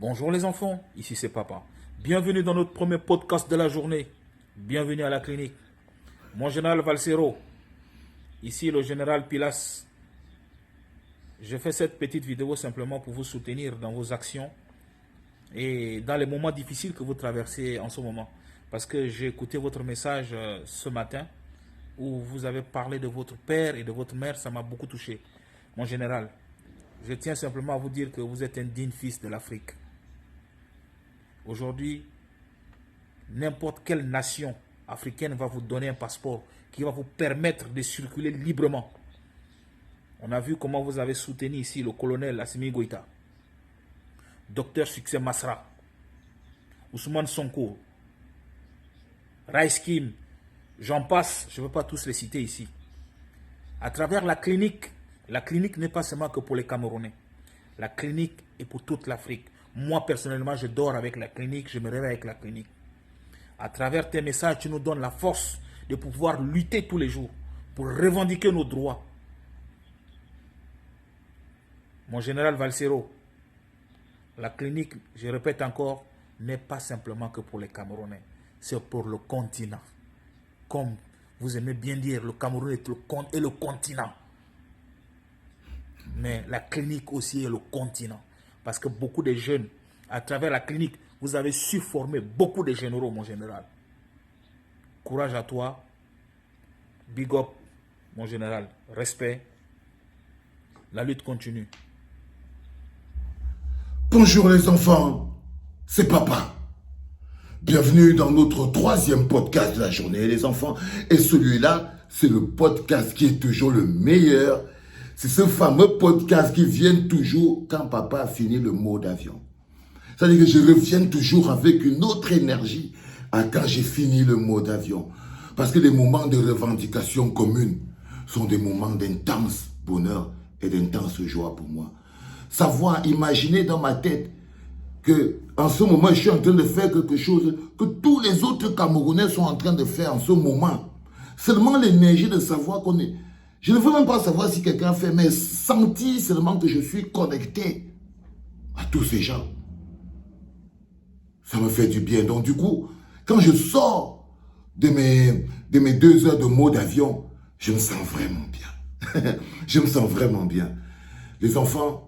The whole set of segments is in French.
Bonjour les enfants, ici c'est Papa. Bienvenue dans notre premier podcast de la journée. Bienvenue à la clinique. Mon général Valsero, ici le général Pilas. Je fais cette petite vidéo simplement pour vous soutenir dans vos actions et dans les moments difficiles que vous traversez en ce moment. Parce que j'ai écouté votre message ce matin où vous avez parlé de votre père et de votre mère, ça m'a beaucoup touché. Mon général, je tiens simplement à vous dire que vous êtes un digne fils de l'Afrique. Aujourd'hui, n'importe quelle nation africaine va vous donner un passeport qui va vous permettre de circuler librement. On a vu comment vous avez soutenu ici le colonel Assimi Goïta, Docteur Succès Masra, Ousmane Sonko, Rice Kim, j'en passe, je ne veux pas tous les citer ici. À travers la clinique n'est pas seulement que pour les Camerounais. La clinique est pour toute l'Afrique. Moi, personnellement, je dors avec la clinique, je me réveille avec la clinique. À travers tes messages, tu nous donnes la force de pouvoir lutter tous les jours pour revendiquer nos droits. Mon général Valsero, la clinique, je répète encore, n'est pas simplement que pour les Camerounais. C'est pour le continent. Comme vous aimez bien dire, le Cameroun est le continent. Mais la clinique aussi est le continent. Parce que beaucoup de jeunes, à travers la clinique, vous avez su former beaucoup de généraux, mon général. Courage à toi. Big up, mon général. Respect. La lutte continue. Bonjour les enfants, c'est Papa. Bienvenue dans notre troisième podcast de la journée, les enfants. Et celui-là, c'est le podcast qui est toujours le meilleur. C'est ce fameux podcast qui vient toujours quand Papa a fini le mot d'avion. C'est-à-dire que je reviens toujours avec une autre énergie à quand j'ai fini le mot d'avion. Parce que les moments de revendication commune sont des moments d'intense bonheur et d'intense joie pour moi. Savoir, imaginer dans ma tête que en ce moment, je suis en train de faire quelque chose que tous les autres Camerounais sont en train de faire en ce moment. Seulement l'énergie de savoir qu'on est... Je ne veux même pas savoir si quelqu'un fait, mais sentir seulement que je suis connecté à tous ces gens. Ça me fait du bien. Donc du coup, quand je sors de mes 2 heures de mot d'avion, je me sens vraiment bien. Je me sens vraiment bien. Les enfants,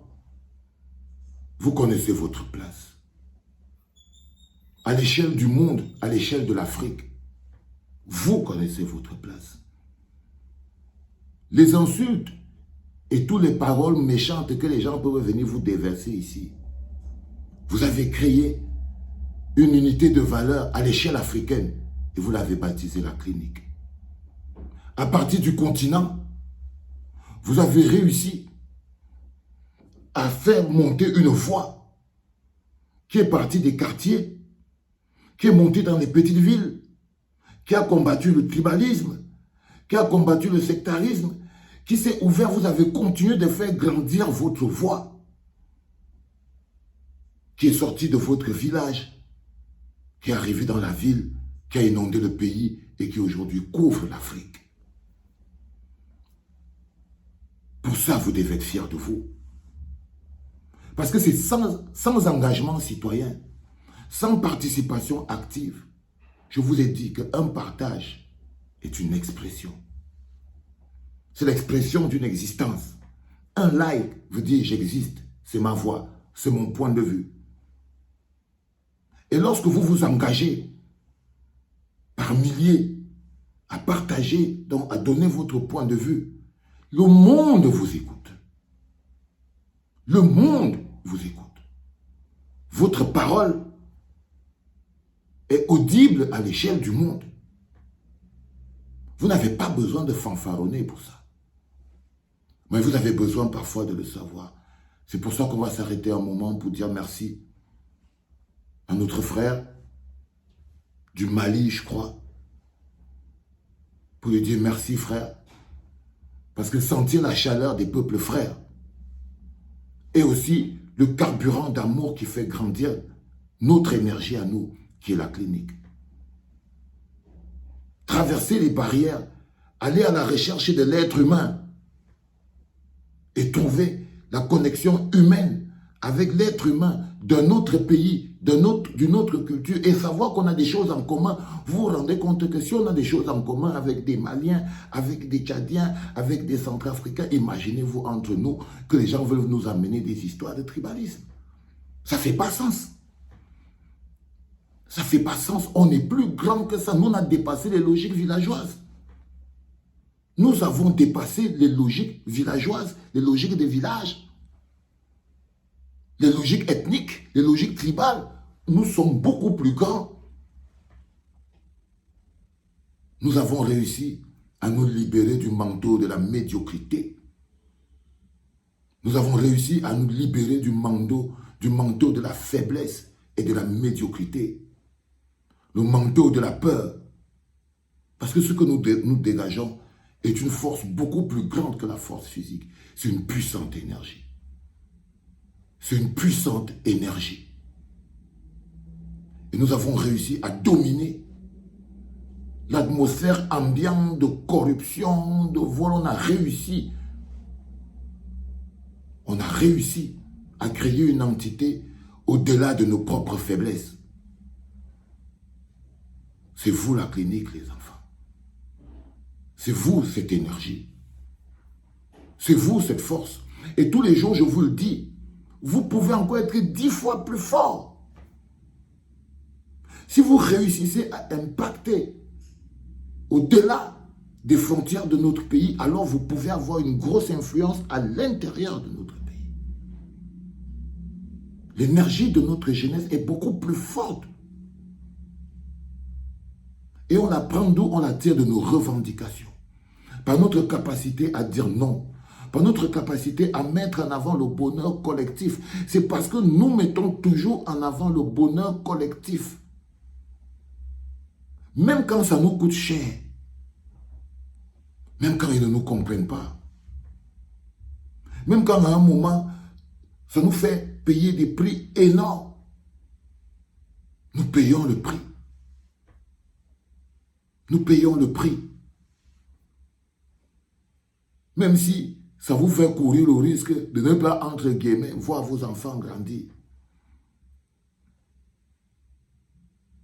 vous connaissez votre place. À l'échelle du monde, à l'échelle de l'Afrique, vous connaissez votre place. Les insultes et toutes les paroles méchantes que les gens peuvent venir vous déverser ici, vous avez créé une unité de valeur à l'échelle africaine et vous l'avez baptisée la clinique. À partir du continent, vous avez réussi à faire monter une voix qui est partie des quartiers, qui est montée dans les petites villes, qui a combattu le tribalisme, qui a combattu le sectarisme, qui s'est ouvert. Vous avez continué de faire grandir votre voix, qui est sortie de votre village, qui est arrivée dans la ville, qui a inondé le pays et qui aujourd'hui couvre l'Afrique. Pour ça, vous devez être fiers de vous. Parce que c'est sans engagement citoyen, sans participation active. Je vous ai dit qu'un partage est une expression. C'est l'expression d'une existence. Un like veut dire j'existe, c'est ma voix, c'est mon point de vue. Et lorsque vous vous engagez par milliers à partager, donc à donner votre point de vue, le monde vous écoute. Le monde vous écoute. Votre parole est audible à l'échelle du monde. Vous n'avez pas besoin de fanfaronner pour ça. Mais vous avez besoin parfois de le savoir. C'est pour ça qu'on va s'arrêter un moment pour dire merci à notre frère du Mali, je crois. Pour lui dire merci, frère. Parce que sentir la chaleur des peuples frères est aussi le carburant d'amour qui fait grandir notre énergie à nous, qui est la clinique. Traverser les barrières, aller à la recherche de l'être humain et trouver la connexion humaine avec l'être humain d'un autre pays, d'une autre culture, et savoir qu'on a des choses en commun, vous vous rendez compte que si on a des choses en commun avec des Maliens, avec des Tchadiens, avec des Centrafricains, imaginez-vous entre nous que les gens veulent nous amener des histoires de tribalisme. Ça ne fait pas sens. Ça ne fait pas sens. On est plus grand que ça. Nous, on a dépassé les logiques villageoises. Nous avons dépassé les logiques villageoises, les logiques des villages, les logiques ethniques, les logiques tribales. Nous sommes beaucoup plus grands. Nous avons réussi à nous libérer du manteau de la médiocrité. Nous avons réussi à nous libérer du manteau de la faiblesse et de la médiocrité. Le manteau de la peur. Parce que ce que nous dégageons est une force beaucoup plus grande que la force physique. C'est une puissante énergie. C'est une puissante énergie. Et nous avons réussi à dominer l'atmosphère ambiante de corruption, de vol. On a réussi. On a réussi à créer une entité au-delà de nos propres faiblesses. C'est vous la clinique, les enfants. C'est vous cette énergie. C'est vous cette force. Et tous les jours, je vous le dis, vous pouvez encore être 10 fois plus fort. Si vous réussissez à impacter au-delà des frontières de notre pays, alors vous pouvez avoir une grosse influence à l'intérieur de notre pays. L'énergie de notre jeunesse est beaucoup plus forte. Et on la prend d'où? On la tire de nos revendications. Par notre capacité à dire non. Par notre capacité à mettre en avant le bonheur collectif. C'est parce que nous mettons toujours en avant le bonheur collectif. Même quand ça nous coûte cher. Même quand ils ne nous comprennent pas. Même quand à un moment, ça nous fait payer des prix énormes. Nous payons le prix. Nous payons le prix. Même si ça vous fait courir le risque de ne pas, entre guillemets, voir vos enfants grandir.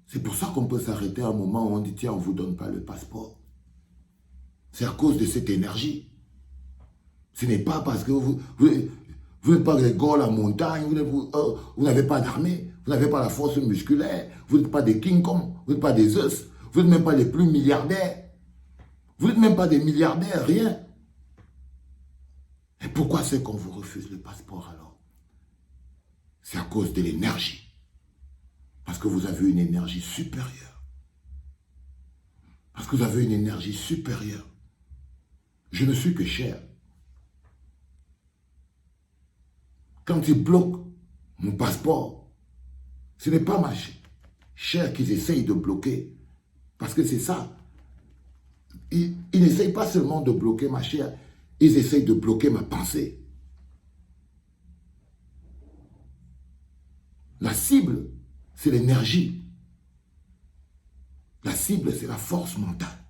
C'est pour ça qu'on peut s'arrêter à un moment où on dit, tiens, on ne vous donne pas le passeport. C'est à cause de cette énergie. Ce n'est pas parce que vous n'êtes pas des gars à la montagne, vous n'avez pas d'armée, vous n'avez pas la force musculaire, vous n'êtes pas des King Kong, vous n'êtes pas des Zeus, vous n'êtes même pas les plus milliardaires. Vous n'êtes même pas des milliardaires, rien. Et pourquoi c'est qu'on vous refuse le passeport alors? C'est à cause de l'énergie. Parce que vous avez une énergie supérieure. Parce que vous avez une énergie supérieure. Je ne suis que chair. Quand ils bloquent mon passeport, ce n'est pas ma chair qu'ils essayent de bloquer. Parce que c'est ça. Ils n'essayent pas seulement de bloquer ma chair, ils essayent de bloquer ma pensée. La cible, c'est l'énergie. La cible, c'est la force mentale.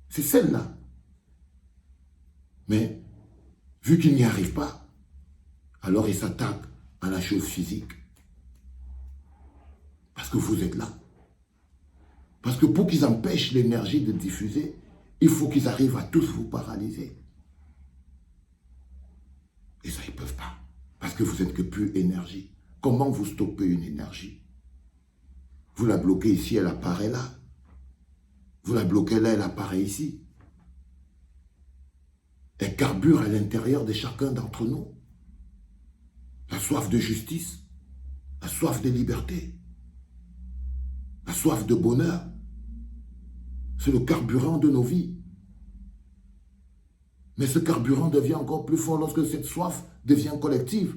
C'est celle-là. Mais, vu qu'ils n'y arrivent pas, alors ils s'attaquent à la chose physique. Parce que vous êtes là. Parce que pour qu'ils empêchent l'énergie de diffuser, il faut qu'ils arrivent à tous vous paralyser. Et ça, ils ne peuvent pas. Parce que vous n'êtes que plus énergie. Comment vous stoppez une énergie? Vous la bloquez ici, elle apparaît là. Vous la bloquez là, elle apparaît ici. Elle carbure à l'intérieur de chacun d'entre nous. La soif de justice, la soif de liberté, la soif de bonheur. C'est le carburant de nos vies. Mais ce carburant devient encore plus fort lorsque cette soif devient collective.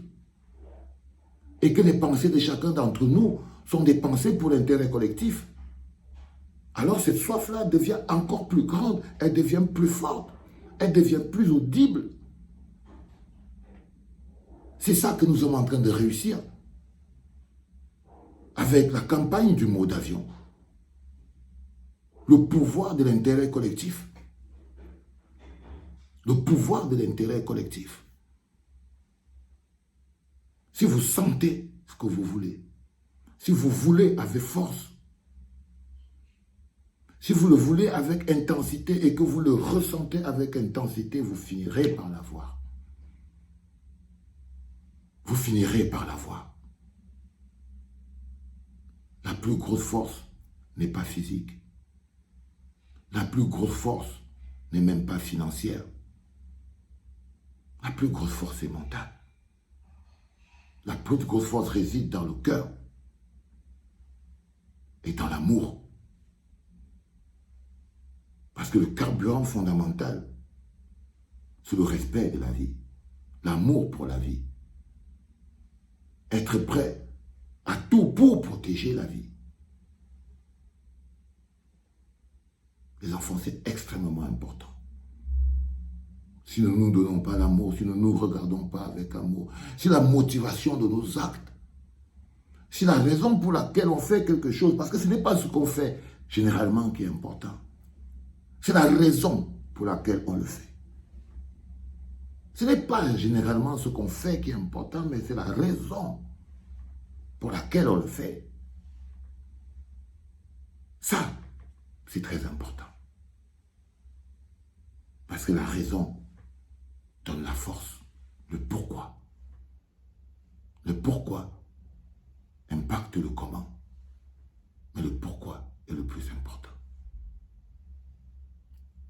Et que les pensées de chacun d'entre nous sont des pensées pour l'intérêt collectif. Alors cette soif-là devient encore plus grande, elle devient plus forte, elle devient plus audible. C'est ça que nous sommes en train de réussir avec la campagne du mot d'avion. Le pouvoir de l'intérêt collectif. Le pouvoir de l'intérêt collectif. si vous sentez ce que vous voulez, si vous voulez avec force, si vous le voulez avec intensité et que vous le ressentez avec intensité, vous finirez par l'avoir. Vous finirez par l'avoir. La plus grosse force n'est pas physique. La plus grosse force n'est même pas financière. La plus grosse force est mentale. La plus grosse force réside dans le cœur et dans l'amour. Parce que le carburant fondamental, c'est le respect de la vie, l'amour pour la vie. Être prêt à tout pour protéger la vie. Les enfants, c'est extrêmement important. Si nous ne nous donnons pas l'amour, si nous ne nous regardons pas avec amour, si la motivation de nos actes, si la raison pour laquelle on fait quelque chose, parce que ce n'est pas ce qu'on fait généralement qui est important, c'est la raison pour laquelle on le fait. Ce n'est pas généralement ce qu'on fait qui est important, mais c'est la raison pour laquelle on le fait. Ça, c'est très important. Parce que la raison donne la force, le pourquoi. Le pourquoi impacte le comment. Mais le pourquoi est le plus important.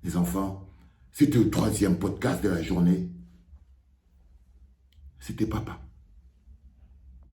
Les enfants, c'était le 3e podcast de la journée. C'était papa.